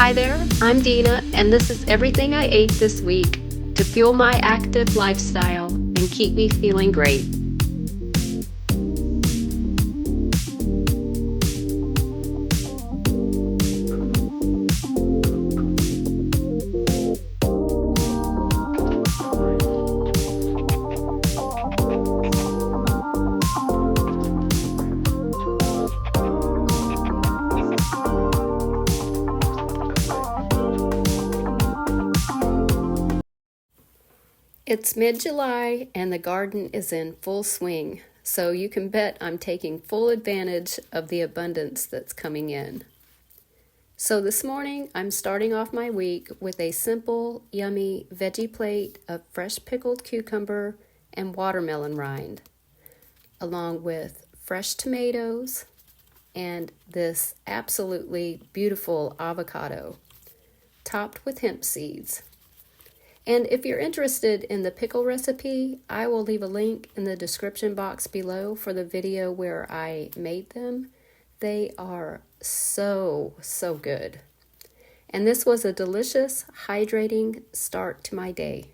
Hi there, I'm Dina, and this is everything I ate this week to fuel my active lifestyle and keep me feeling great. It's mid-July and the garden is in full swing, so you can bet I'm taking full advantage of the abundance that's coming in. So this morning, I'm starting off my week with a simple, yummy veggie plate of fresh pickled cucumber and watermelon rind, along with fresh tomatoes and this absolutely beautiful avocado, topped with hemp seeds. And if you're interested in the pickle recipe, I will leave a link in the description box below for the video where I made them. They are so good. And this was a delicious, hydrating start to my day.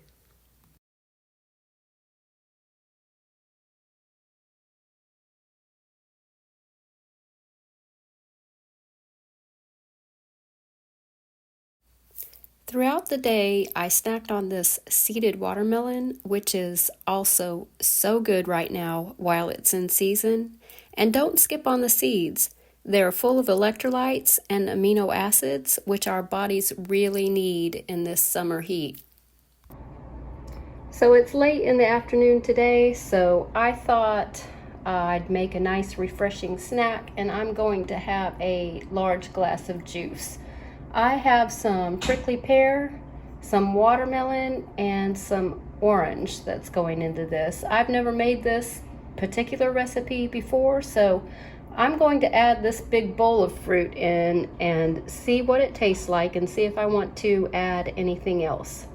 Throughout the day, I snacked on this seeded watermelon, which is also so good right now while it's in season. And don't skip on the seeds. They're full of electrolytes and amino acids, which our bodies really need in this summer heat. So it's late in the afternoon today, so I thought I'd make a nice refreshing snack, and I'm going to have a large glass of juice. I have some prickly pear, some watermelon, and some orange that's going into this. I've never made this particular recipe before, so I'm going to add this big bowl of fruit in and see what it tastes like and see if I want to add anything else.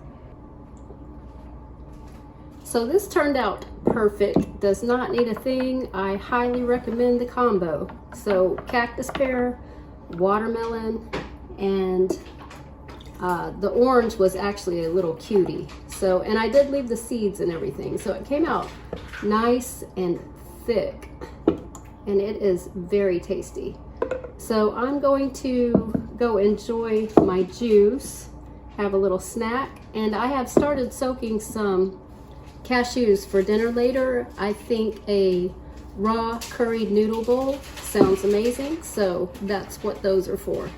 So this turned out perfect, does not need a thing. I highly recommend the combo. So cactus pear, watermelon, and the orange was actually a little cutie. So, and I did leave the seeds and everything. So it came out nice and thick, and it is very tasty. So I'm going to go enjoy my juice, have a little snack, and I have started soaking some cashews for dinner later. I think a raw curried noodle bowl sounds amazing, so that's what those are for.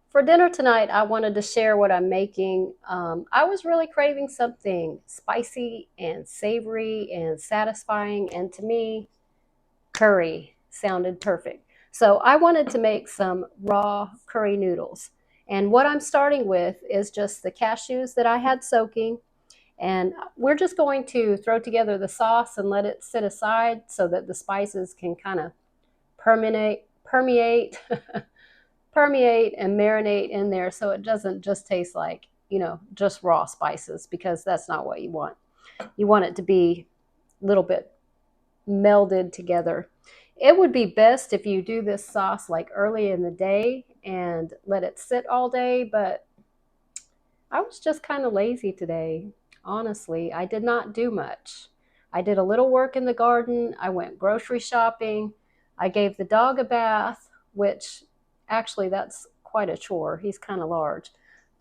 For dinner tonight, I wanted to share what I'm making. I was really craving something spicy and savory and satisfying, and to me, curry sounded perfect. So I wanted to make some raw curry noodles. And what I'm starting with is just the cashews that I had soaking. And we're just going to throw together the sauce and let it sit aside so that the spices can kind of permeate permeate and marinate in there, so it doesn't just taste like, just raw spices, because that's not what you want. You want it to be a little bit melded together. It would be best if you do this sauce like early in the day and let it sit all day, but I was just kind of lazy today. Honestly, I did not do much. I did a little work in the garden. I went grocery shopping. I gave the dog a bath, which actually that's quite a chore. He's kind of large.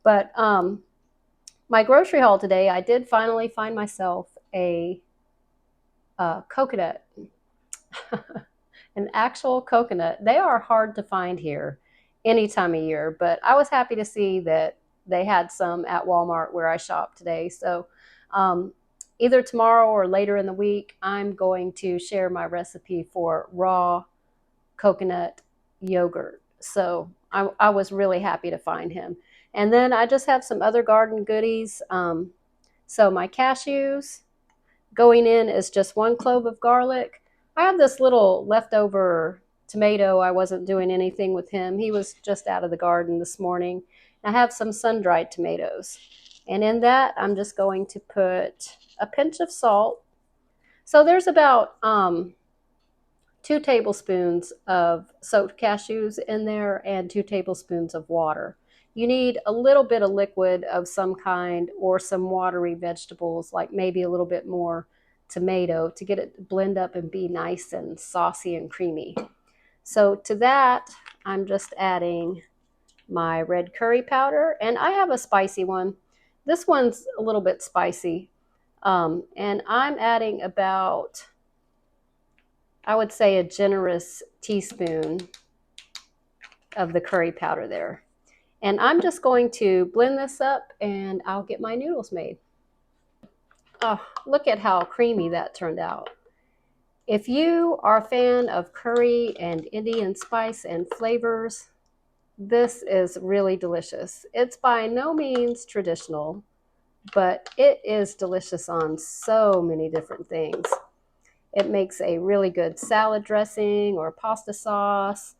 But my grocery haul today, I did finally find myself a coconut, an actual coconut. They are hard to find here any time of year, but I was happy to see that they had some at Walmart where I shop today. So either tomorrow or later in the week, I'm going to share my recipe for raw coconut yogurt. So I was really happy to find him. And then I just have some other garden goodies. So my cashews, going in is just 1 clove of garlic. I have this little leftover tomato. I wasn't doing anything with him. He was just out of the garden this morning. I have some sun-dried tomatoes. And in that, I'm just going to put a pinch of salt. So there's about 2 tablespoons of soaked cashews in there and 2 tablespoons of water. you need a little bit of liquid of some kind or some watery vegetables, like maybe a little bit more tomato to get it to blend up and be nice and saucy and creamy. So to that, I'm just adding my red curry powder, and I have a spicy one. This one's a little bit spicy, and I'm adding about, I would say, a generous teaspoon of the curry powder there. And I'm just going to blend this up and I'll get my noodles made. Oh, look at how creamy that turned out. If you are a fan of curry and Indian spice and flavors, this is really delicious. It's by no means traditional, but it is delicious on so many different things. It makes a really good salad dressing or pasta sauce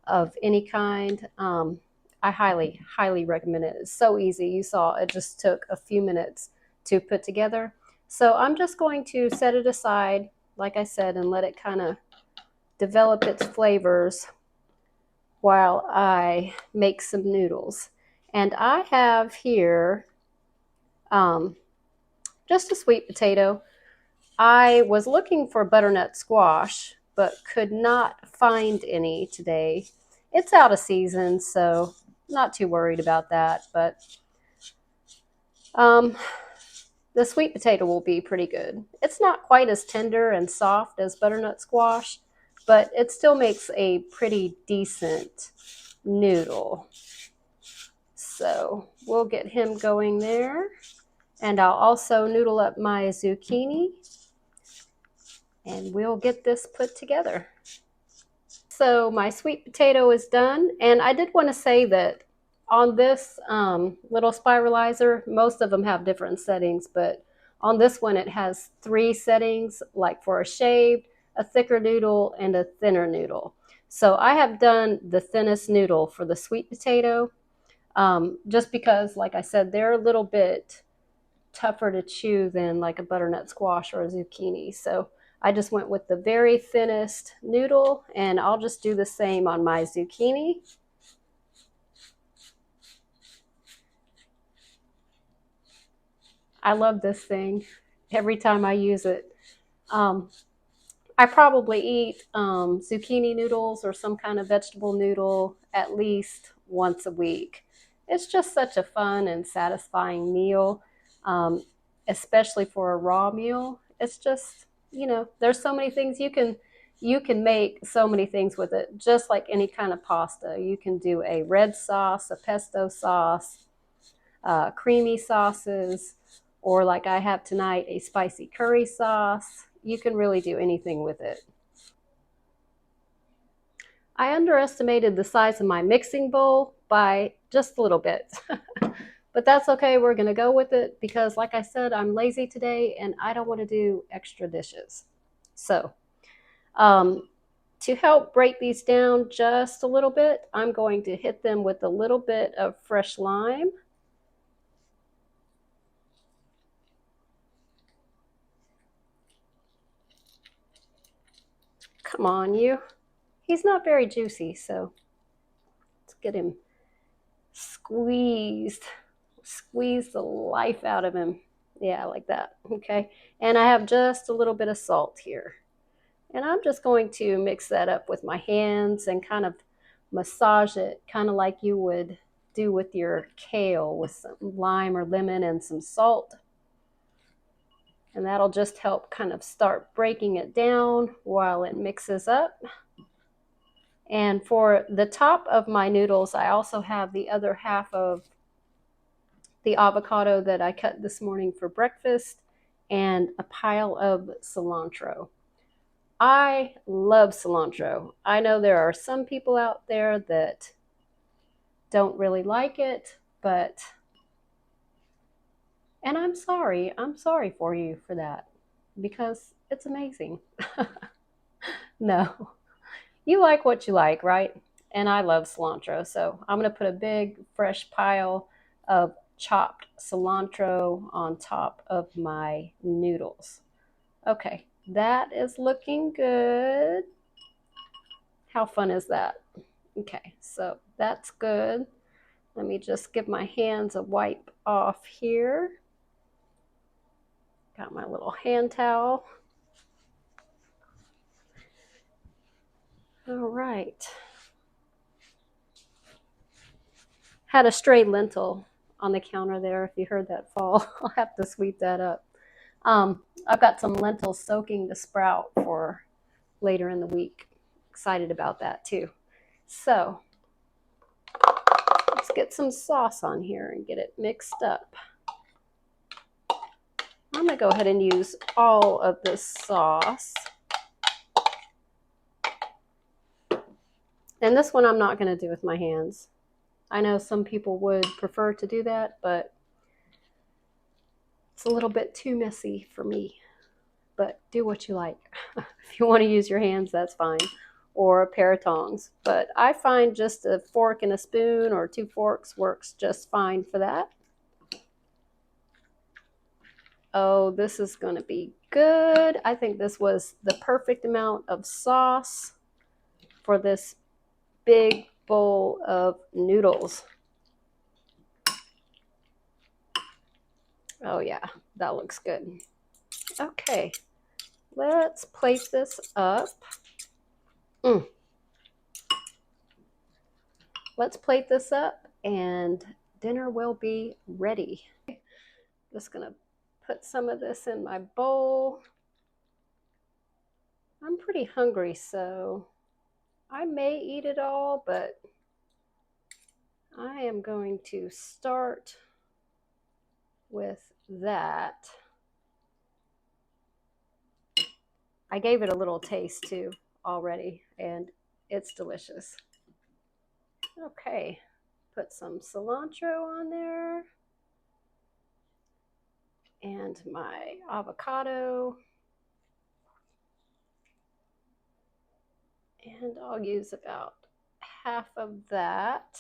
of any kind. I highly, highly recommend it. It's so easy. You saw it just took a few minutes to put together. So I'm just going to set it aside, like I said, and let it kind of develop its flavors while I make some noodles. And I have here just a sweet potato. I was looking for butternut squash, but could not find any today. It's out of season, so not too worried about that. But the sweet potato will be pretty good. It's not quite as tender and soft as butternut squash, but it still makes a pretty decent noodle. So we'll get him going there. And I'll also noodle up my zucchini, and we'll get this put together. So my sweet potato is done, and I did want to say that on this little spiralizer, most of them have different settings, but on this one it has 3 settings, like for a shaved, a thicker noodle, and a thinner noodle. So I have done the thinnest noodle for the sweet potato, just because, like I said, they're a little bit tougher to chew than like a butternut squash or a zucchini. So I just went with the very thinnest noodle, and I'll just do the same on my zucchini. I love this thing every time I use it. I probably eat zucchini noodles or some kind of vegetable noodle at least once a week. It's just such a fun and satisfying meal, especially for a raw meal. It's just, there's so many things you can make so many things with it, just like any kind of pasta. You can do a red sauce, a pesto sauce, creamy sauces, or like I have tonight, a spicy curry sauce. You can really do anything with it. I underestimated the size of my mixing bowl by just a little bit. But that's okay. We're going to go with it because, like I said, I'm lazy today and I don't want to do extra dishes. So, to help break these down just a little bit, I'm going to hit them with a little bit of fresh lime. Come on, you. He's not very juicy, so let's get him squeezed. Squeeze the life out of him. Yeah, like that. Okay. And I have just a little bit of salt here. And I'm just going to mix that up with my hands and kind of massage it, kind of like you would do with your kale, with some lime or lemon and some salt. And that'll just help kind of start breaking it down while it mixes up. And for the top of my noodles, I also have the other half of the avocado that I cut this morning for breakfast and a pile of cilantro. I love cilantro. I know there are some people out there that don't really like it, and I'm sorry for you for that, because it's amazing. No, you like what you like, right? And I love cilantro, so I'm gonna put a big fresh pile of chopped cilantro on top of my noodles. Okay, that is looking good. How fun is that? Okay, so that's good. Let me just give my hands a wipe off here. Got my little hand towel. All right. Had a stray lentil on the counter there. If you heard that fall, I'll have to sweep that up. I've got some lentils soaking to sprout for later in the week. Excited about that too. So let's get some sauce on here and get it mixed up. I'm gonna go ahead and use all of this sauce. And this one I'm not gonna do with my hands. I know some people would prefer to do that, but it's a little bit too messy for me. But do what you like. If you want to use your hands, that's fine. Or a pair of tongs. But I find just a fork and a spoon or 2 forks works just fine for that. Oh, this is going to be good. I think this was the perfect amount of sauce for this big bowl of noodles. Oh yeah, that looks good. Okay, let's plate this up. Let's plate this up and dinner will be ready. Just gonna put some of this in my bowl. I'm pretty hungry, so I may eat it all, but I am going to start with that. I gave it a little taste too already, and it's delicious. Okay, put some cilantro on there and my avocado. And I'll use about half of that.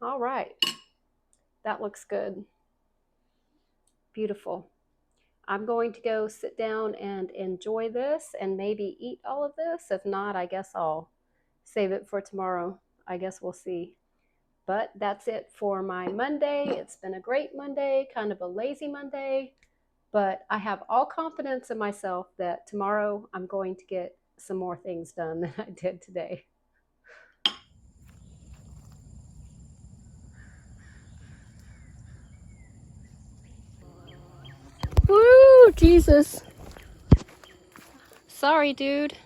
All right, that looks good. Beautiful. I'm going to go sit down and enjoy this and maybe eat all of this. If not, I guess I'll save it for tomorrow. I guess we'll see. But that's it for my Monday. It's been a great Monday, kind of a lazy Monday, but I have all confidence in myself that tomorrow I'm going to get some more things done than I did today. Woo, Jesus. Sorry, dude.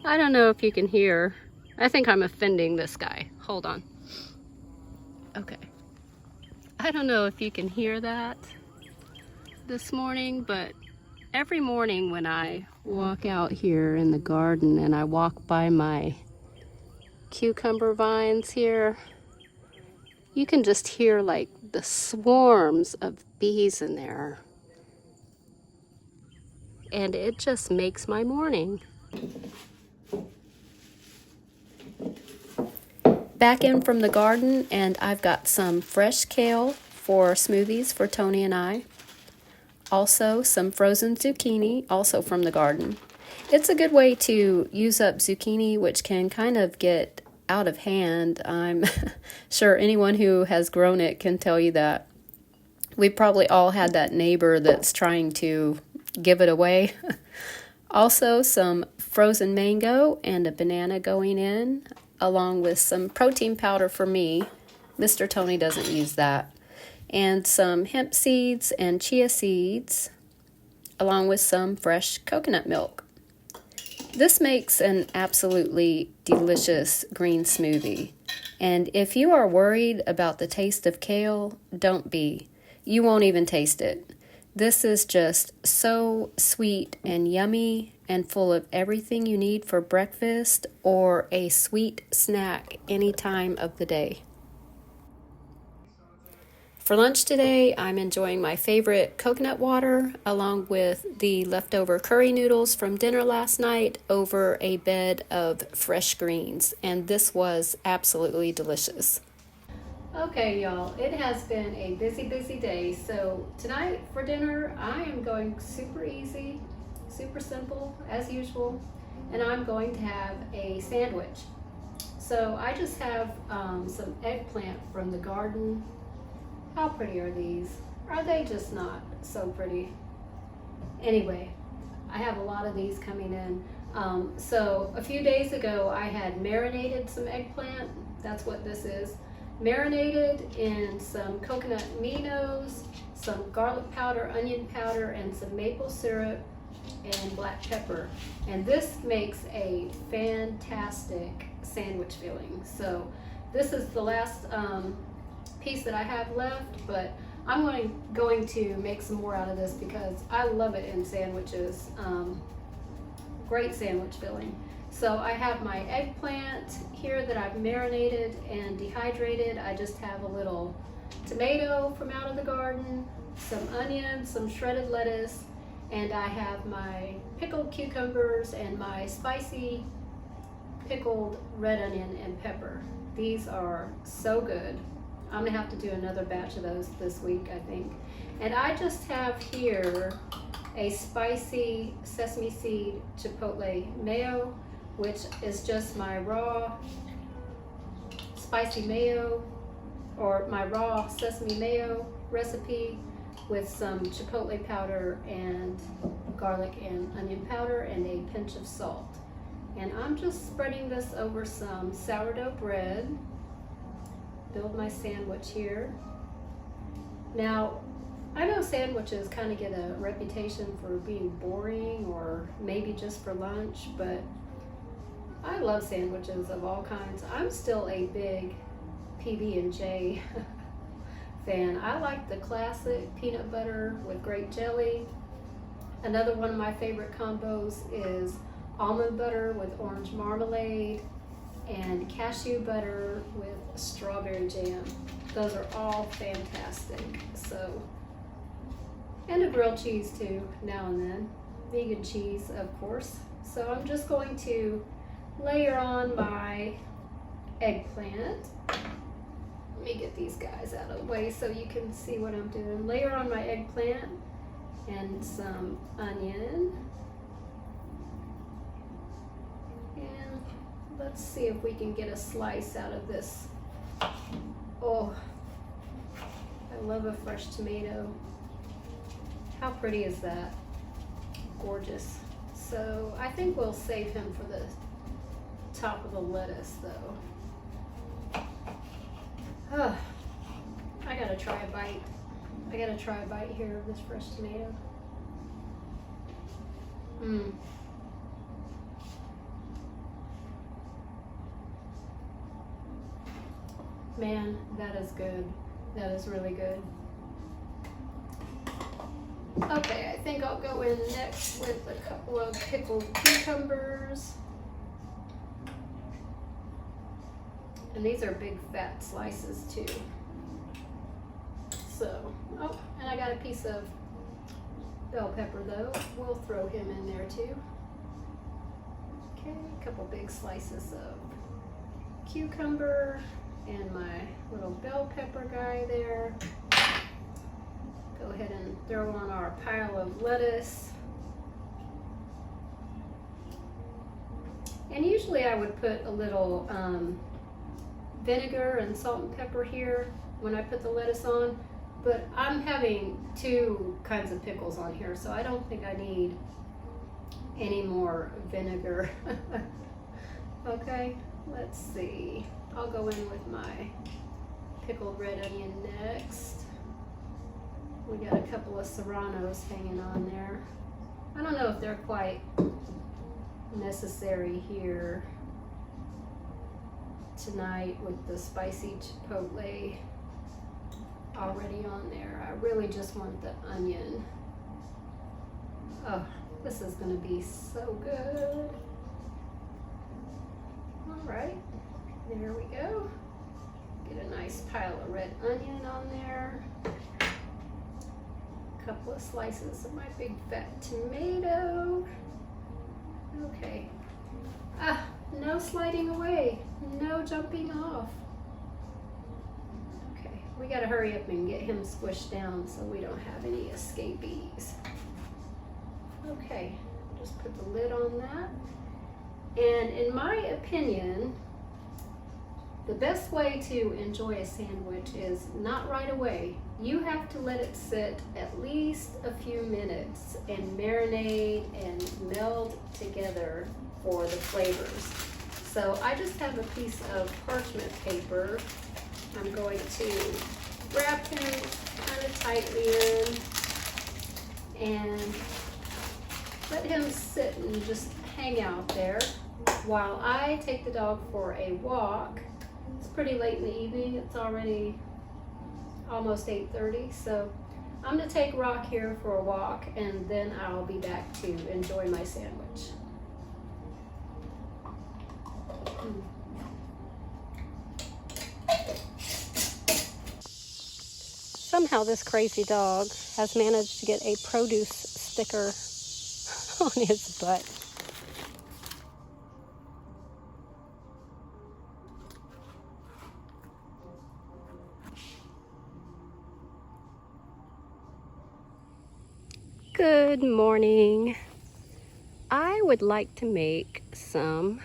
I don't know if you can hear. I think I'm offending this guy. Hold on. Okay. I don't know if you can hear that this morning, but every morning when I walk out here in the garden and I walk by my cucumber vines here, you can just hear like the swarms of bees in there. And it just makes my morning. Back in from the garden, and I've got some fresh kale for smoothies for Tony and I. Also some frozen zucchini, also from the garden. It's a good way to use up zucchini, which can kind of get out of hand. I'm sure anyone who has grown it can tell you that. We probably all had that neighbor that's trying to give it away. Also some frozen mango and a banana going in, along with some protein powder for me. Mr. Tony doesn't use that. And some hemp seeds and chia seeds, along with some fresh coconut milk. This makes an absolutely delicious green smoothie. And if you are worried about the taste of kale, don't be. You won't even taste it. This is just so sweet and yummy and full of everything you need for breakfast or a sweet snack any time of the day. For lunch today, I'm enjoying my favorite coconut water along with the leftover curry noodles from dinner last night over a bed of fresh greens, and this was absolutely delicious. Okay, y'all, it has been a busy day. So tonight for dinner, I am going super easy, super simple as usual, and I'm going to have a sandwich. So I just have some eggplant from the garden. How pretty are these? Are they just not so pretty? Anyway, I have a lot of these coming in. So a few days ago, I had marinated some eggplant. That's what this is. Marinated in some coconut aminos, some garlic powder, onion powder, and some maple syrup and black pepper. And this makes a fantastic sandwich filling. So this is the last piece that I have left, but I'm going to make some more out of this because I love it in sandwiches. Great sandwich filling. So I have my eggplant here that I've marinated and dehydrated. I just have a little tomato from out of the garden, some onions, some shredded lettuce, and I have my pickled cucumbers and my spicy pickled red onion and pepper. These are so good. I'm gonna have to do another batch of those this week, I think. And I just have here a spicy sesame seed chipotle mayo, which is just my raw spicy mayo, or my raw sesame mayo recipe with some chipotle powder and garlic and onion powder and a pinch of salt. And I'm just spreading this over some sourdough bread. Build my sandwich here. Now, I know sandwiches kind of get a reputation for being boring or maybe just for lunch, but I love sandwiches of all kinds. I'm still a big PB&J fan. I like the classic peanut butter with grape jelly. Another one of my favorite combos is almond butter with orange marmalade and cashew butter with strawberry jam. Those are all fantastic. So, and a grilled cheese too, now and then. Vegan cheese, of course. So I'm just going to layer on my eggplant. Let me get these guys out of the way so you can see what I'm doing. Layer on my eggplant and some onion. And let's see if we can get a slice out of this. Oh, I love a fresh tomato. How pretty is that? Gorgeous. So I think we'll save him for the top of the lettuce though. Oh, I gotta try a bite. I gotta try a bite here of this fresh tomato. Man, that is good. That is really good. Okay, I think I'll go in next with a couple of pickled cucumbers. And these are big fat slices too. So, oh, and I got a piece of bell pepper though. We'll throw him in there too. Okay, a couple big slices of cucumber and my little bell pepper guy there. Go ahead and throw on our pile of lettuce. And usually I would put a little vinegar and salt and pepper here when I put the lettuce on, but I'm having two kinds of pickles on here, so I don't think I need any more vinegar. Okay, let's see. I'll go in with my pickled red onion next. We got a couple of serranos hanging on there. I don't know if they're quite necessary here tonight with the spicy chipotle already on there. I really just want the onion. Oh, this is gonna be so good. All right, there we go. Get a nice pile of red onion on there. Couple of slices of my big fat tomato. Okay. No sliding away, no jumping off. We gotta hurry up and get him squished down so we don't have any escapees. Okay, just put the lid on that. And in my opinion, the best way to enjoy a sandwich is not right away. You have to let it sit at least a few minutes and marinate and meld together for the flavors. So I just have a piece of parchment paper. I'm going to wrap him kind of tightly in and let him sit and just hang out there while I take the dog for a walk. It's pretty late in the evening. It's already almost 8:30, so I'm gonna take Rock here for a walk and then I'll be back to enjoy my sandwich. Somehow this crazy dog has managed to get a produce sticker on his butt. Good morning. I would like to make some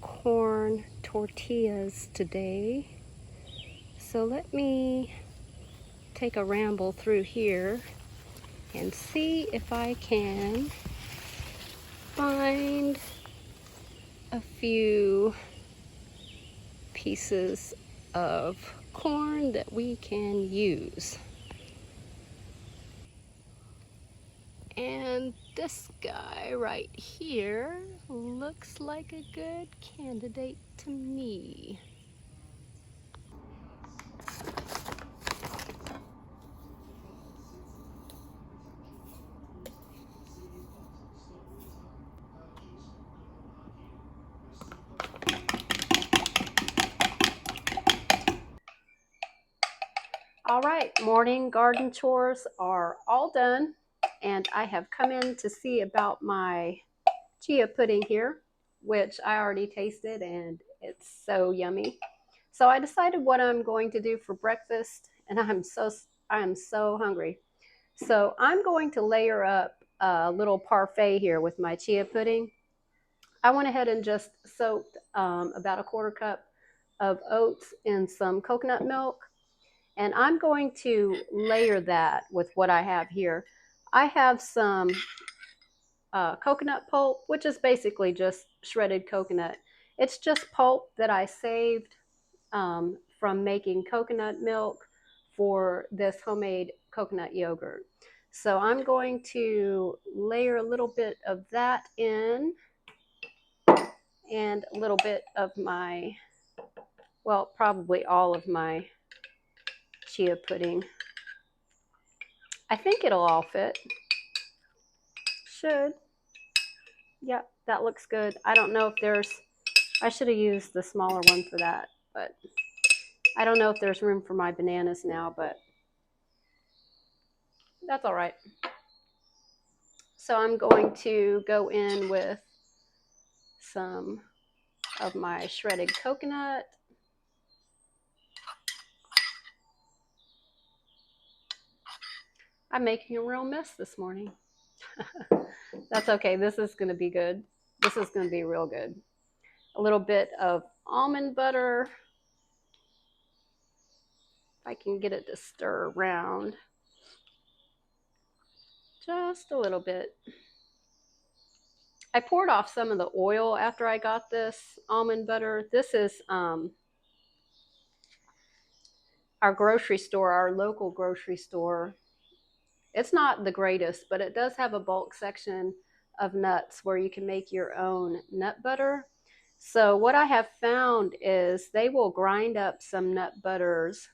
corn tortillas today. So let me take a ramble through here and see if I can find a few pieces of corn that we can use. And this guy right here looks like a good candidate to me. All right, morning garden chores are all done, and I have come in to see about my chia pudding here, which I already tasted and it's so yummy. So I decided what I'm going to do for breakfast, and I am so hungry. So I'm going to layer up a little parfait here with my chia pudding. I went ahead and just soaked about a quarter cup of oats in some coconut milk. And I'm going to layer that with what I have here. I have some coconut pulp, which is basically just shredded coconut. It's just pulp that I saved from making coconut milk for this homemade coconut yogurt. So I'm going to layer a little bit of that in and a little bit of my, well, probably all of my chia pudding. I think it'll all fit. Should. Yep, that looks good. I don't know if there's, I should have used the smaller one for that, but I don't know if there's room for my bananas now, but that's all right. So I'm going to go in with some of my shredded coconut. I'm making a real mess this morning. That's okay. This is going to be good. This is going to be real good. A little bit of almond butter. If I can get it to stir around. Just a little bit. I poured off some of the oil after I got this almond butter. This is our grocery store, our local grocery store. It's not the greatest, but it does have a bulk section of nuts where you can make your own nut butter. So what I have found is they will grind up some nut butters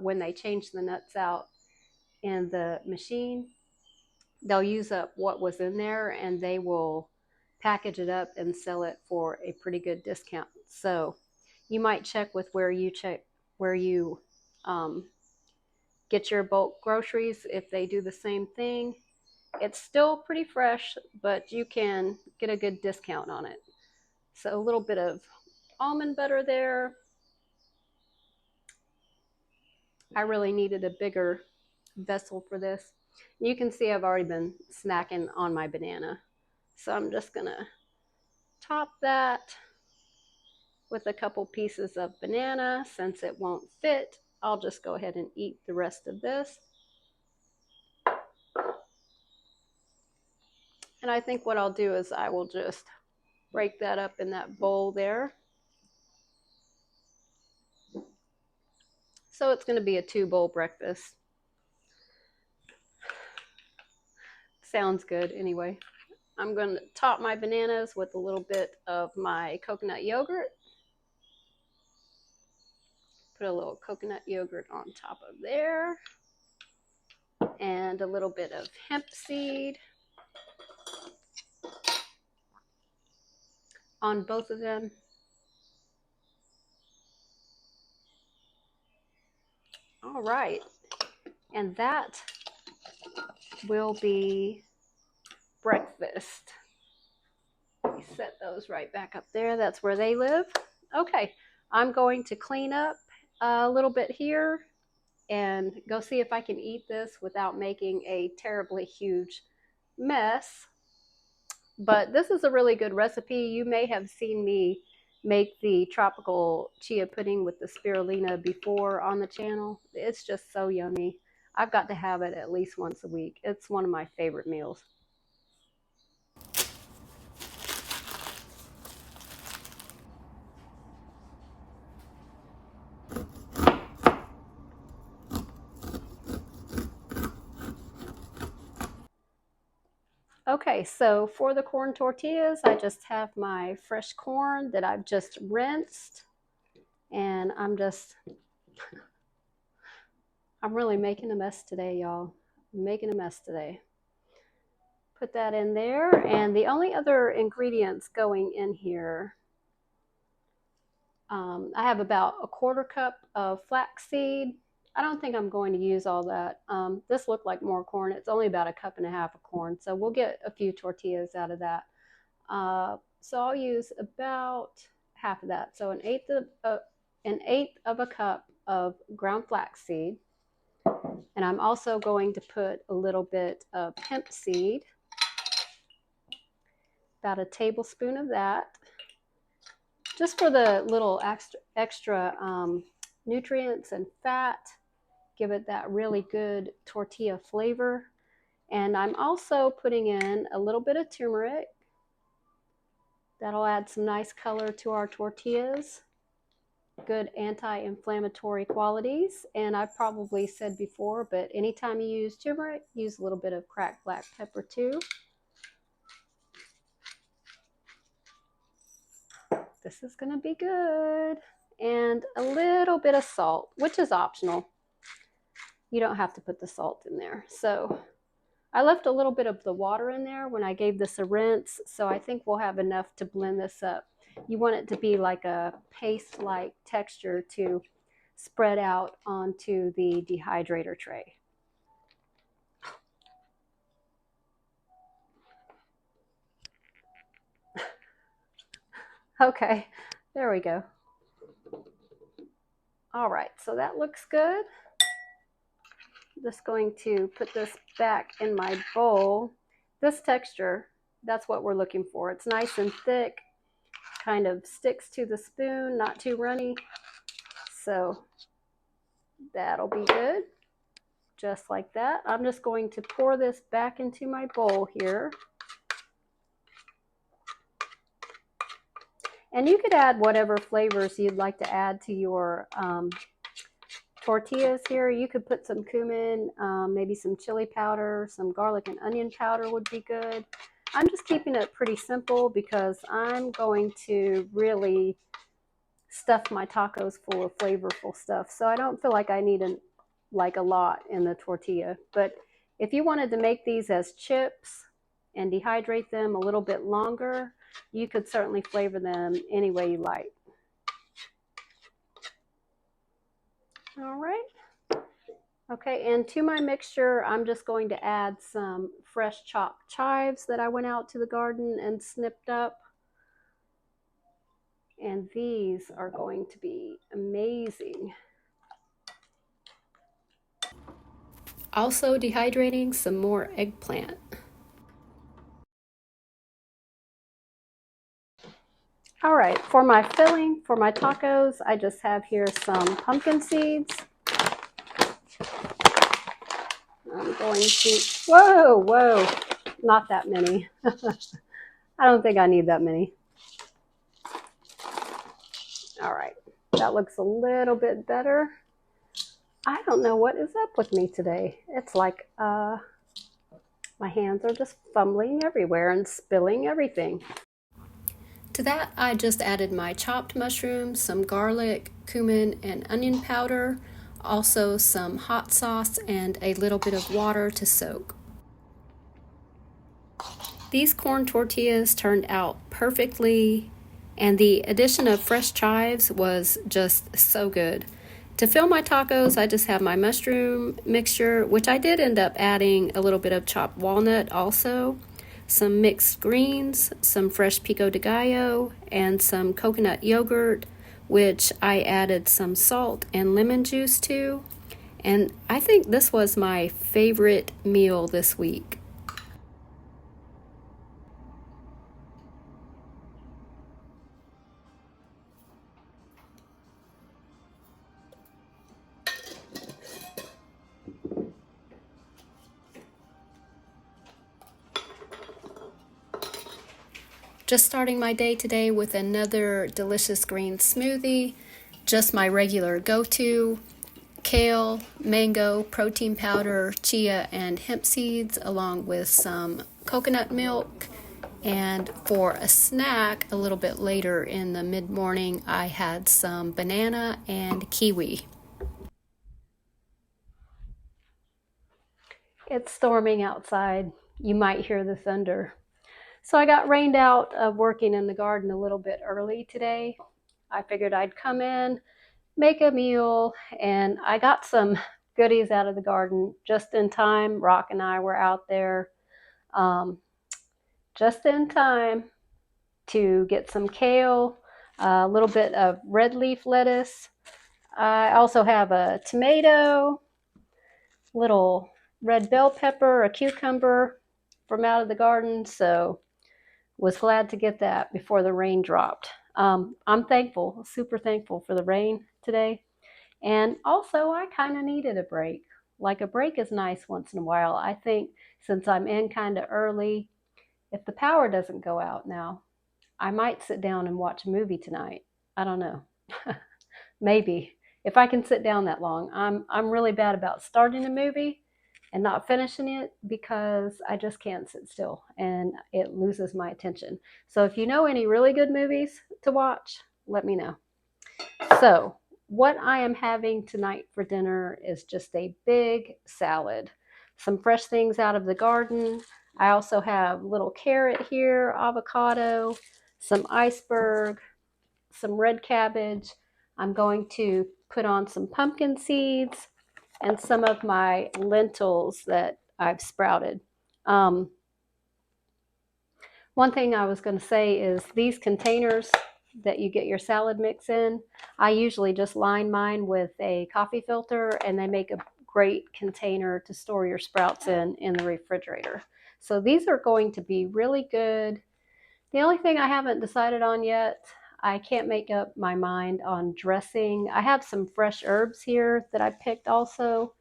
when they change the nuts out in the machine. They'll use up what was in there and they will package it up and sell it for a pretty good discount. So you might check with where you get your bulk groceries if they do the same thing. It's still pretty fresh, but you can get a good discount on it. So a little bit of almond butter there. I really needed a bigger vessel for this. You can see I've already been snacking on my banana. So I'm just gonna top that with a couple pieces of banana. Since it won't fit, I'll just go ahead and eat the rest of this. And I think what I'll do is I will just break that up in that bowl there. So it's going to be a 2-bowl breakfast. Sounds good anyway. I'm going to top my bananas with a little bit of my coconut yogurt. Put a little coconut yogurt on top of there. And a little bit of hemp seed on both of them. All right. And that will be breakfast. Set those right back up there. That's where they live. Okay, I'm going to clean up a little bit here and go see if I can eat this without making a terribly huge mess. But this is a really good recipe. You may have seen me make the tropical chia pudding with the spirulina before on the channel. It's just so yummy. I've got to have it at least once a week. It's one of my favorite meals. Okay, so for the corn tortillas, I just have my fresh corn that I've just rinsed, and I'm really making a mess today, y'all. I'm making a mess today. Put that in there, and the only other ingredients going in here, I have about a 1/4 cup of flaxseed. I don't think I'm going to use all that. This looked like more corn. It's only about 1.5 cups of corn, so we'll get a few tortillas out of that. So I'll use about half of that. So an eighth of a cup of ground flaxseed. And I'm also going to put a little bit of hemp seed, about a tablespoon of that, just for the little extra nutrients and fat. Give it that really good tortilla flavor. And I'm also putting in a little bit of turmeric. That'll add some nice color to our tortillas. Good anti-inflammatory qualities. And I've probably said before, but anytime you use turmeric, use a little bit of cracked black pepper too. This is going to be good. And a little bit of salt, which is optional. You don't have to put the salt in there. So I left a little bit of the water in there when I gave this a rinse, so I think we'll have enough to blend this up. You want it to be like a paste-like texture to spread out onto the dehydrator tray. Okay, there we go. All right, so that looks good. Just going to put this back in my bowl. This texture, that's what we're looking for. It's nice and thick, kind of sticks to the spoon, not too runny. So that'll be good. Just like that. I'm just going to pour this back into my bowl here. And you could add whatever flavors you'd like to add to your tortillas here. You could put some cumin, maybe some chili powder, some garlic and onion powder would be good. I'm just keeping it pretty simple because I'm going to really stuff my tacos full of flavorful stuff. So I don't feel like I need a lot in the tortilla. But if you wanted to make these as chips and dehydrate them a little bit longer, you could certainly flavor them any way you like. All right. Okay, and to my mixture, I'm just going to add some fresh chopped chives that I went out to the garden and snipped up. And these are going to be amazing. Also dehydrating some more eggplant. All right, for my filling, for my tacos, I just have here some pumpkin seeds. I'm going to, whoa, not that many. I don't think I need that many. All right, that looks a little bit better. I don't know what is up with me today. It's like my hands are just fumbling everywhere and spilling everything. To that, I just added my chopped mushrooms, some garlic, cumin, and onion powder, also some hot sauce and a little bit of water to soak. These corn tortillas turned out perfectly, and the addition of fresh chives was just so good. To fill my tacos, I just have my mushroom mixture, which I did end up adding a little bit of chopped walnut also, some mixed greens, some fresh pico de gallo, and some coconut yogurt, which I added some salt and lemon juice to. And I think this was my favorite meal this week. Just starting my day today with another delicious green smoothie, just my regular go-to, kale, mango, protein powder, chia, and hemp seeds, along with some coconut milk. And for a snack, a little bit later in the mid-morning, I had some banana and kiwi. It's storming outside. You might hear the thunder. So I got rained out of working in the garden a little bit early today. I figured I'd come in, make a meal, and I got some goodies out of the garden just in time. Rock and I were out there just in time to get some kale, a little bit of red leaf lettuce. I also have a tomato, little red bell pepper, a cucumber from out of the garden. So was glad to get that before the rain dropped. I'm thankful, super thankful for the rain today. And also, I kind of needed a break. Like a break is nice once in a while. I think since I'm in kind of early, if the power doesn't go out now, I might sit down and watch a movie tonight. I don't know. Maybe if I can sit down that long. I'm really bad about starting a movie and not finishing it because I just can't sit still and it loses my attention. So if you know any really good movies to watch, let me know. So what I am having tonight for dinner is just a big salad. Some fresh things out of the garden. I also have little carrot here, avocado, some iceberg, some red cabbage. I'm going to put on some pumpkin seeds and some of my lentils that I've sprouted. One thing I was going to say is these containers that you get your salad mix in, I usually just line mine with a coffee filter, and they make a great container to store your sprouts in the refrigerator. So these are going to be really good. The only thing I haven't decided on yet, I can't make up my mind on dressing. I have some fresh herbs here that I picked also,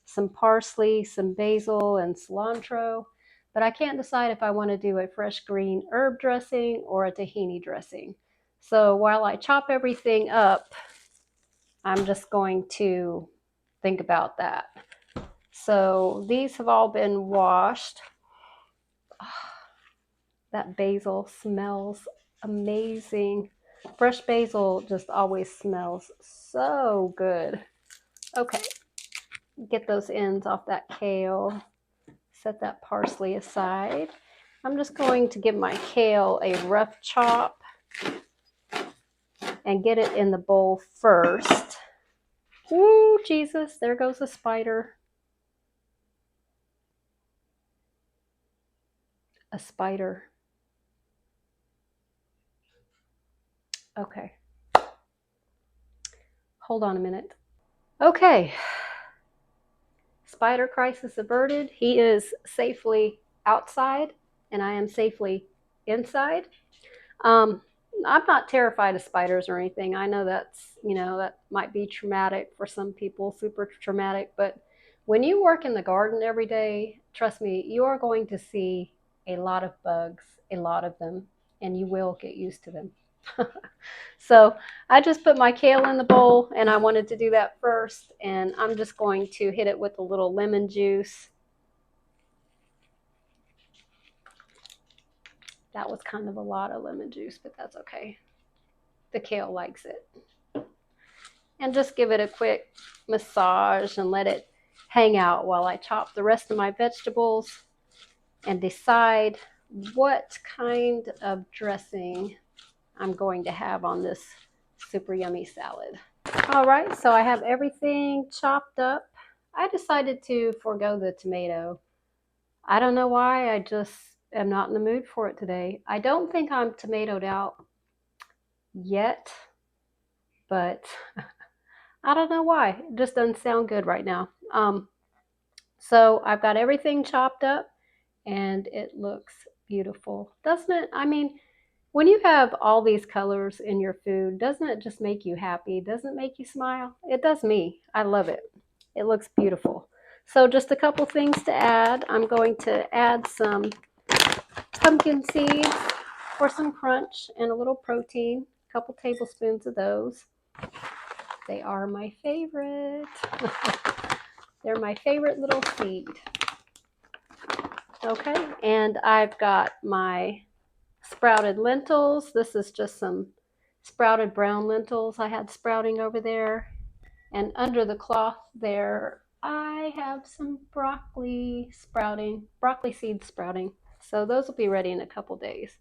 some parsley, some basil, and cilantro. But I can't decide if I want to do a fresh green herb dressing or a tahini dressing. So while I chop everything up, I'm just going to think about that. So these have all been washed. That basil smells amazing. Fresh basil just always smells so good. Okay, get those ends off that kale. Set that parsley aside. I'm just going to give my kale a rough chop and get it in the bowl first. Ooh, Jesus, there goes a spider. A spider. Okay. Hold on a minute. Okay. spider crisis averted. He is safely outside, and I am safely inside. Um, I'm not terrified of spiders or anything. I know that's, that might be traumatic for some people, super traumatic, but when you work in the garden every day, trust me, you are going to see a lot of bugs, a lot of them, and you will get used to them. So I just put my kale in the bowl, and I wanted to do that first, and I'm just going to hit it with a little lemon juice. That was kind of a lot of lemon juice, but that's okay. The kale likes it. And just give it a quick massage and let it hang out while I chop the rest of my vegetables and decide what kind of dressing I'm going to have on this super yummy salad. All right, so I have everything chopped up. I decided to forego the tomato. I don't know why, I just am not in the mood for it today. I don't think I'm tomatoed out yet, but I don't know why. It just doesn't sound good right now. So I've got everything chopped up and it looks beautiful, doesn't it? I mean, when you have all these colors in your food, doesn't it just make you happy? Doesn't it make you smile? It does me. I love it. It looks beautiful. So just a couple things to add. I'm going to add some pumpkin seeds for some crunch and a little protein. A couple tablespoons of those. They are my favorite. They're my favorite little seed. Okay, and I've got my sprouted lentils. This is just some sprouted brown lentils I had sprouting over there. And under the cloth there, I have some broccoli seeds sprouting. So those will be ready in a couple days.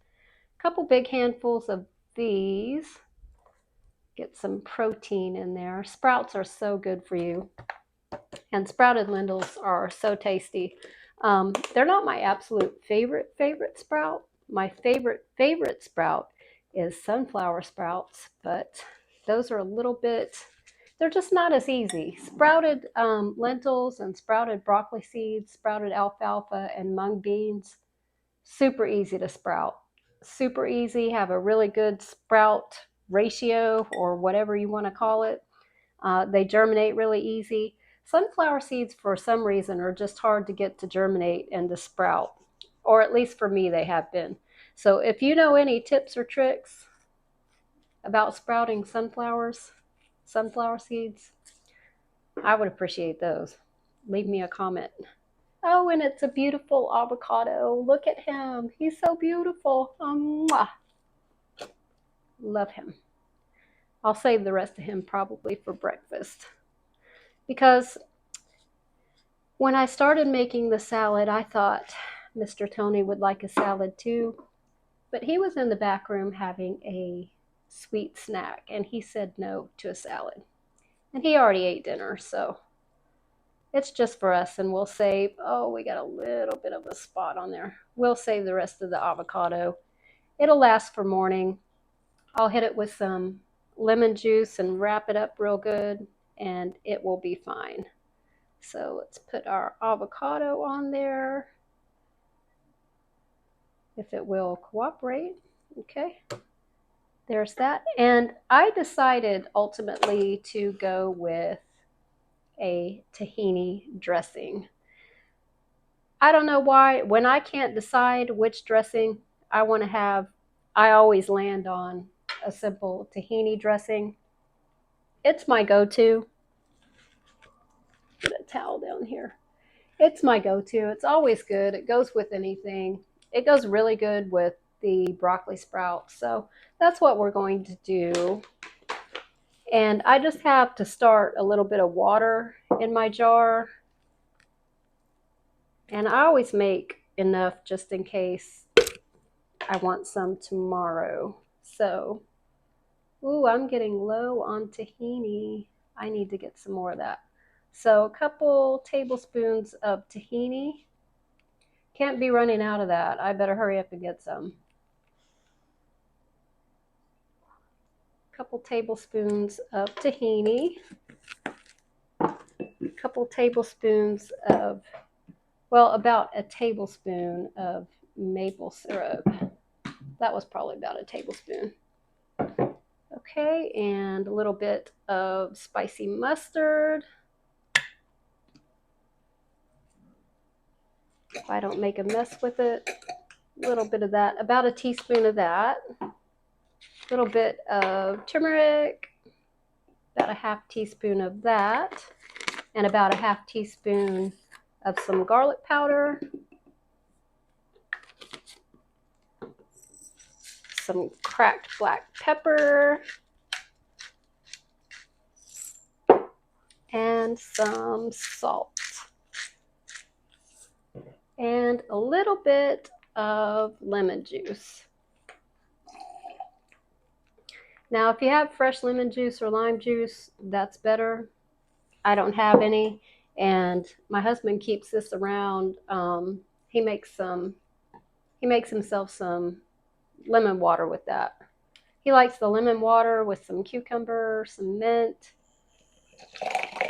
A couple big handfuls of these. Get some protein in there. Sprouts are so good for you. And sprouted lentils are so tasty. They're not my absolute favorite sprout. My favorite sprout is sunflower sprouts, but those are a little bit, they're just not as easy. Sprouted lentils and sprouted broccoli seeds, sprouted alfalfa and mung beans, super easy to sprout. Super easy, have a really good sprout ratio or whatever you want to call it. They germinate really easy. Sunflower seeds, for some reason, are just hard to get to germinate and to sprout, or at least for me, they have been. So if you know any tips or tricks about sprouting sunflower seeds, I would appreciate those. Leave me a comment. Oh, and it's a beautiful avocado. Look at him. He's so beautiful. Mwah. Love him. I'll save the rest of him probably for breakfast. Because when I started making the salad, I thought Mr. Tony would like a salad too. But he was in the back room having a sweet snack, and he said no to a salad. And he already ate dinner, so it's just for us, and we'll save, oh, we got a little bit of a spot on there. We'll save the rest of the avocado. It'll last for morning. I'll hit it with some lemon juice and wrap it up real good, and it will be fine. So let's put our avocado on there, if it will cooperate. Okay, there's that. And I decided ultimately to go with a tahini dressing. I don't know why. When I can't decide which dressing I want to have, I always land on a simple tahini dressing. It's my go-to. Get a towel down here. It's my go-to. It's always good. It goes with anything. It goes really good with the broccoli sprouts. So that's what we're going to do. And I just have to start a little bit of water in my jar. And I always make enough just in case I want some tomorrow. So, ooh, I'm getting low on tahini. I need to get some more of that. So a couple tablespoons of tahini. Can't be running out of that. I better hurry up and get some. A couple tablespoons of tahini. A couple tablespoons of, well, about a tablespoon of maple syrup. That was probably about a tablespoon. Okay, and a little bit of spicy mustard. If I don't make a mess with it, a little bit of that, about a teaspoon of that. A little bit of turmeric, about a half teaspoon of that, and about a half teaspoon of some garlic powder. Some cracked black pepper. And some salt. And a little bit of lemon juice. Now, if you have fresh lemon juice or lime juice, that's better. I don't have any, and my husband keeps this around. He makes himself some lemon water with that. He likes the lemon water with some cucumber, some mint.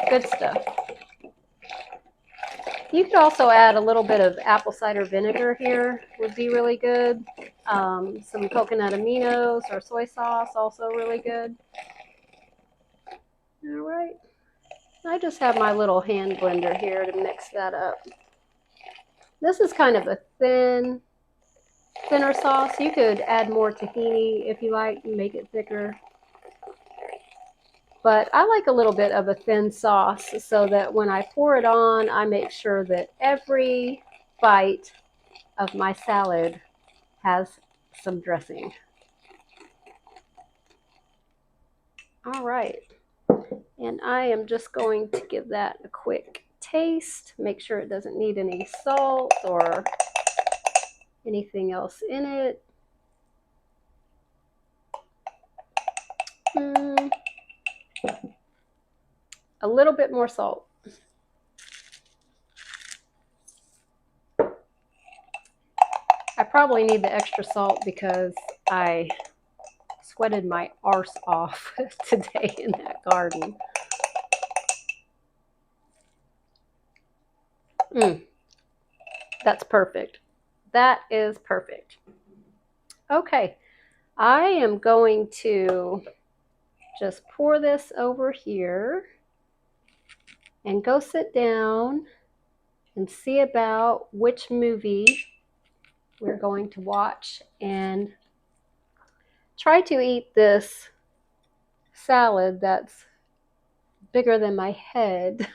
Good stuff. You could also add a little bit of apple cider vinegar here, would be really good. Some coconut aminos or soy sauce, also really good. All right. I just have my little hand blender here to mix that up. This is kind of a thinner sauce. You could add more tahini if you like and make it thicker. But I like a little bit of a thin sauce so that when I pour it on, I make sure that every bite of my salad has some dressing. All right. And I am just going to give that a quick taste. Make sure it doesn't need any salt or anything else in it. A little bit more salt. I probably need the extra salt because I sweated my arse off today in that garden. That's perfect. That is perfect. Okay, I am going to just pour this over here and go sit down and see about which movie we're going to watch and try to eat this salad that's bigger than my head.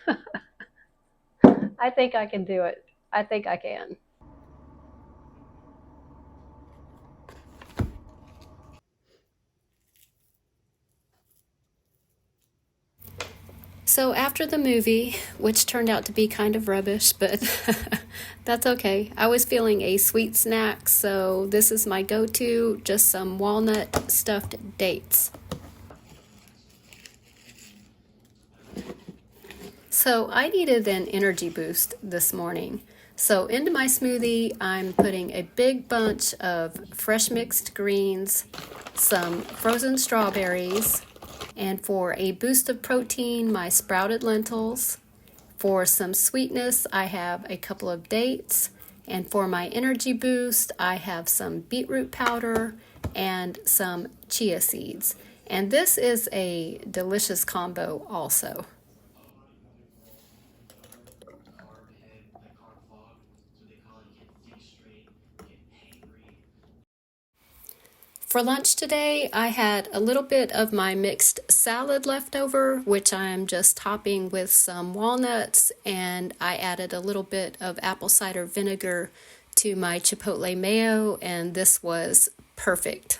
I think I can do it. I think I can. So after the movie, which turned out to be kind of rubbish, but that's okay. I was feeling a sweet snack, so this is my go-to, just some walnut stuffed dates. So I needed an energy boost this morning. So into my smoothie, I'm putting a big bunch of fresh mixed greens, some frozen strawberries, and for a boost of protein, my sprouted lentils. For some sweetness, I have a couple of dates. And for my energy boost, I have some beetroot powder and some chia seeds. And this is a delicious combo also. For lunch today, I had a little bit of my mixed salad left over, which I'm just topping with some walnuts, and I added a little bit of apple cider vinegar to my chipotle mayo, and this was perfect.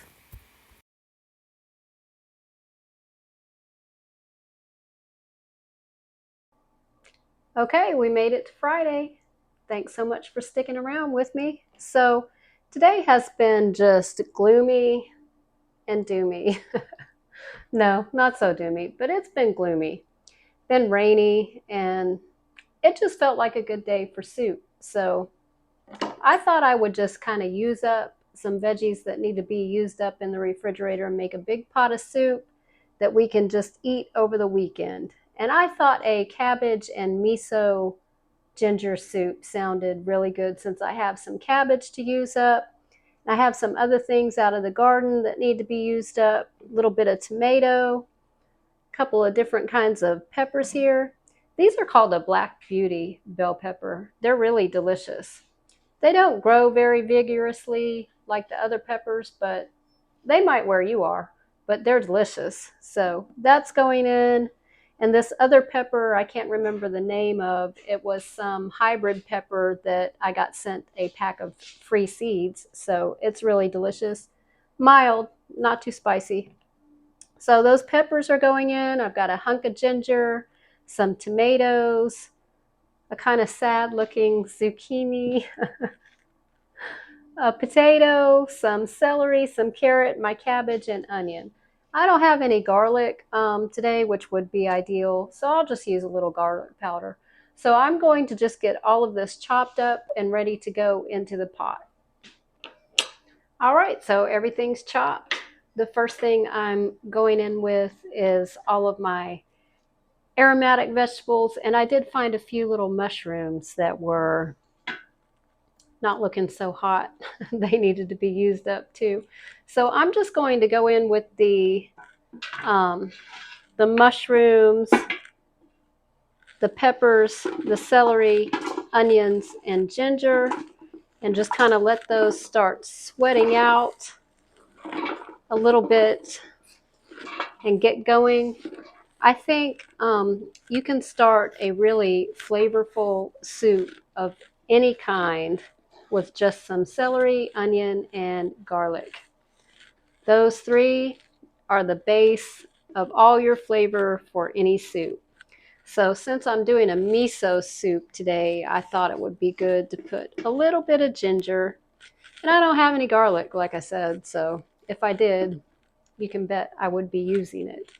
Okay, we made it to Friday. Thanks so much for sticking around with me. So today has been just gloomy and doomy. No, not so doomy, but it's been gloomy, been rainy, and it just felt like a good day for soup. So I thought I would just kind of use up some veggies that need to be used up in the refrigerator and make a big pot of soup that we can just eat over the weekend. And I thought a cabbage and miso ginger soup sounded really good since I have some cabbage to use up. I have some other things out of the garden that need to be used up. A little bit of tomato, a couple of different kinds of peppers here. These are called a Black Beauty bell pepper. They're really delicious. They don't grow very vigorously like the other peppers, but they might where you are, but they're delicious. So that's going in. And this other pepper, I can't remember the name of, it was some hybrid pepper that I got sent a pack of free seeds. So it's really delicious. Mild, not too spicy. So those peppers are going in. I've got a hunk of ginger, some tomatoes, a kind of sad looking zucchini, a potato, some celery, some carrot, my cabbage, and onion. I don't have any garlic today, which would be ideal, so I'll just use a little garlic powder. So I'm going to just get all of this chopped up and ready to go into the pot. All right, so everything's chopped. The first thing I'm going in with is all of my aromatic vegetables, and I did find a few little mushrooms that were not looking so hot. They needed to be used up too. So I'm just going to go in with the mushrooms, the peppers, the celery, onions, and ginger, and just kind of let those start sweating out a little bit and get going. I think you can start a really flavorful soup of any kind with just some celery, onion, and garlic. Those three are the base of all your flavor for any soup. So since I'm doing a miso soup today, I thought it would be good to put a little bit of ginger. And I don't have any garlic, like I said, so if I did, you can bet I would be using it.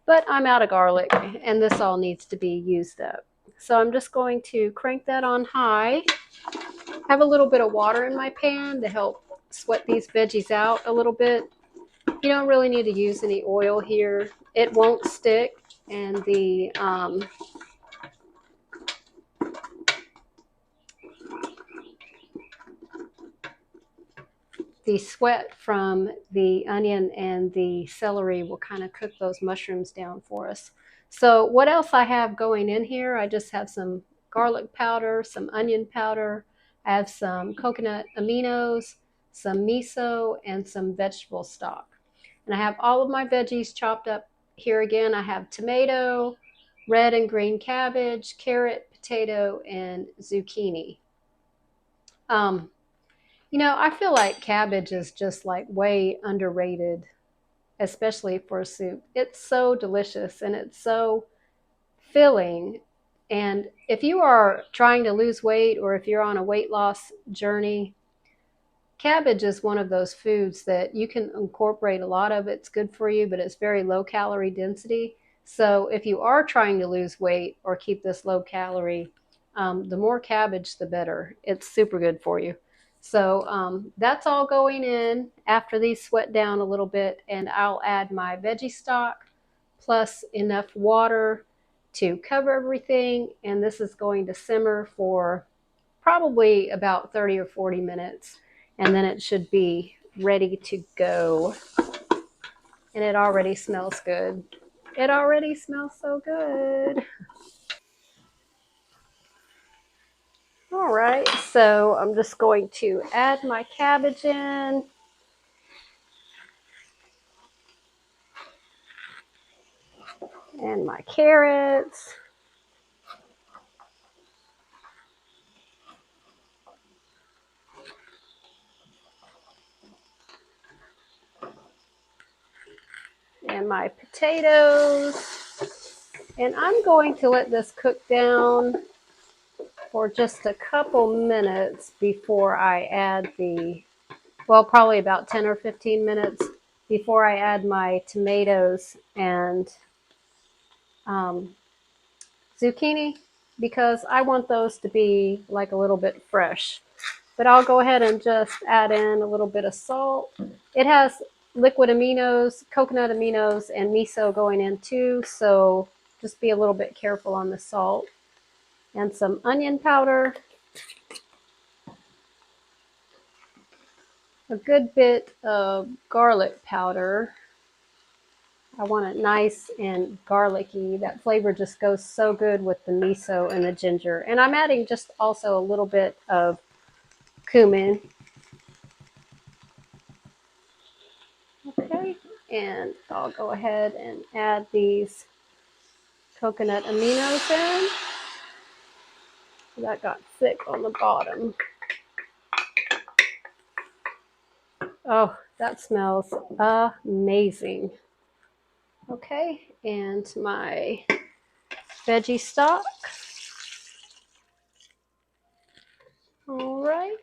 But I'm out of garlic, and this all needs to be used up. So I'm just going to crank that on high. Have a little bit of water in my pan to help sweat these veggies out a little bit. You don't really need to use any oil here. It won't stick, and the sweat from the onion and the celery will kind of cook those mushrooms down for us. So what else I have going in here? I just have some garlic powder, some onion powder. I have some coconut aminos, some miso, and some vegetable stock. And I have all of my veggies chopped up here again. I have tomato, red and green cabbage, carrot, potato, and zucchini. I feel like cabbage is just like way underrated, especially for soup. It's so delicious and it's so filling. And if you are trying to lose weight or if you're on a weight loss journey, cabbage is one of those foods that you can incorporate a lot of. It's good for you, but it's very low calorie density. So if you are trying to lose weight or keep this low calorie, the more cabbage, the better. It's super good for you. So that's all going in after these sweat down a little bit, and I'll add my veggie stock plus enough water to cover everything, and this is going to simmer for probably about 30 or 40 minutes, and then it should be ready to go. And it already smells good. It already smells so good. All right, so I'm just going to add my cabbage in. And my carrots. And my potatoes. And I'm going to let this cook down for just a couple minutes before I add probably about 10 or 15 minutes before I add my tomatoes and zucchini, because I want those to be like a little bit fresh. But I'll go ahead and just add in a little bit of salt. It has liquid aminos, coconut aminos, and miso going in too, so Just be a little bit careful on the salt. And some onion powder. A good bit of garlic powder. I want it nice and garlicky. That flavor just goes so good with the miso and the ginger. And I'm adding just also a little bit of cumin. Okay, and I'll go ahead and add these coconut aminos in. That got thick on the bottom. Oh, that smells amazing. Okay, and my veggie stock. All right.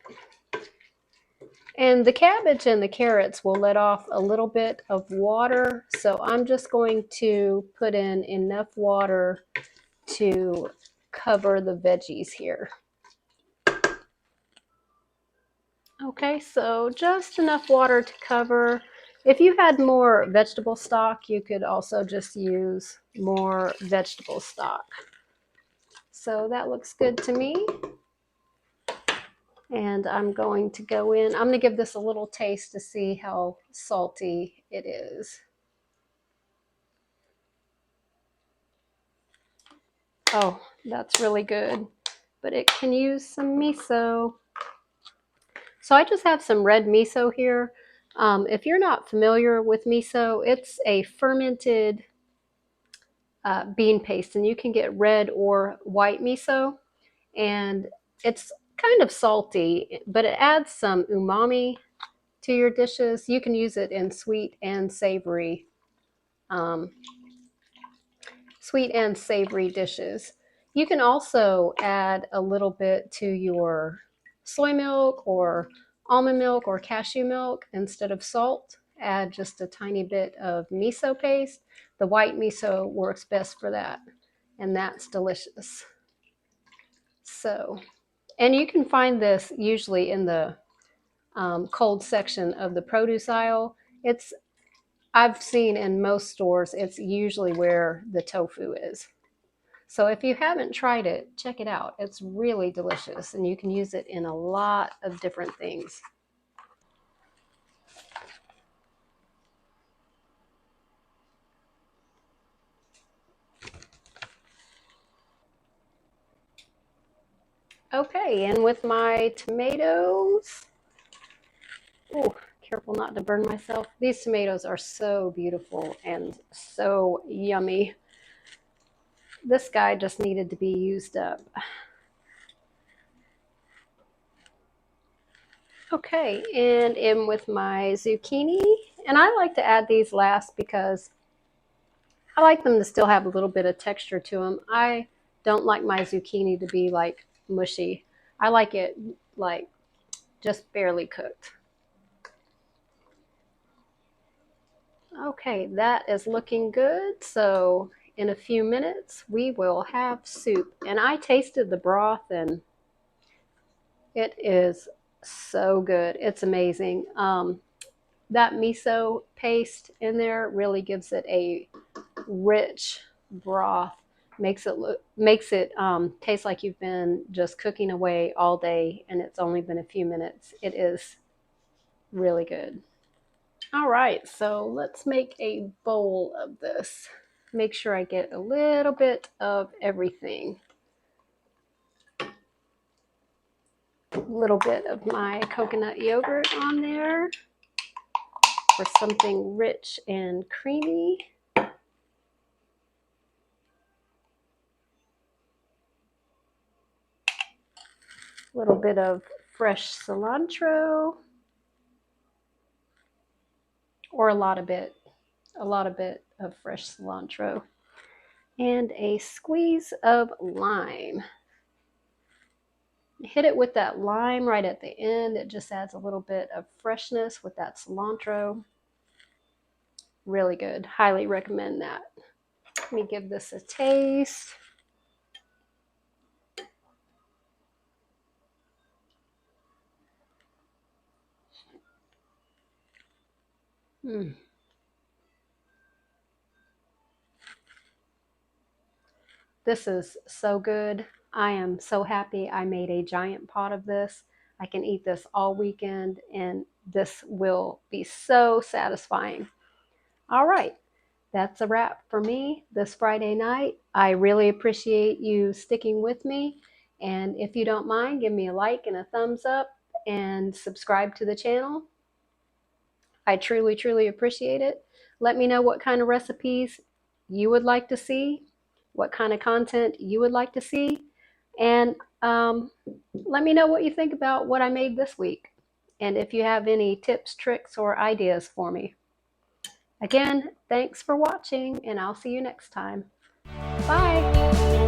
And the cabbage and the carrots will let off a little bit of water, so I'm just going to put in enough water to cover the veggies here. Okay, so just enough water to cover. If you had more vegetable stock, you could also just use more vegetable stock. So that looks good to me. And I'm going to go in. I'm going to give this a little taste to see how salty it is. Oh, that's really good. But it can use some miso. So I just have some red miso here. If you're not familiar with miso, it's a fermented bean paste, and you can get red or white miso. And it's kind of salty, but it adds some umami to your dishes. You can use it in sweet and savory dishes. You can also add a little bit to your soy milk or almond milk or cashew milk instead of salt. Add just a tiny bit of miso paste. The white miso works best for that, and that's delicious. So, and you can find this usually in the cold section of the produce aisle. I've seen in most stores, it's usually where the tofu is. So if you haven't tried it, check it out. It's really delicious, and you can use it in a lot of different things. Okay, and with my tomatoes, oh, careful not to burn myself. These tomatoes are so beautiful and so yummy. This guy just needed to be used up. Okay, and in with my zucchini. And I like to add these last because I like them to still have a little bit of texture to them. I don't like my zucchini to be like mushy. I like it like just barely cooked. Okay, that is looking good. So in a few minutes, we will have soup. And I tasted the broth, and it is so good. It's amazing. That miso paste in there really gives it a rich broth. Makes it taste like you've been just cooking away all day, and it's only been a few minutes. It is really good. All right, so let's make a bowl of this. Make sure I get a little bit of everything. A little bit of my coconut yogurt on there for something rich and creamy. A little bit of fresh cilantro, or a lot of bit of fresh cilantro, and a squeeze of lime. Hit it with that lime right at the end. It just adds a little bit of freshness with that cilantro. Really good. Highly recommend that. Let me give this a taste. This is so good. I am so happy I made a giant pot of this. I can eat this all weekend, and this will be so satisfying. All right, that's a wrap for me this Friday night. I really appreciate you sticking with me. And if you don't mind, give me a like and a thumbs up and subscribe to the channel. I truly, truly appreciate it. Let me know what kind of recipes you would like to see, what kind of content you would like to see, and let me know what you think about what I made this week. And if you have any tips, tricks, or ideas for me. Again, thanks for watching, and I'll see you next time. Bye.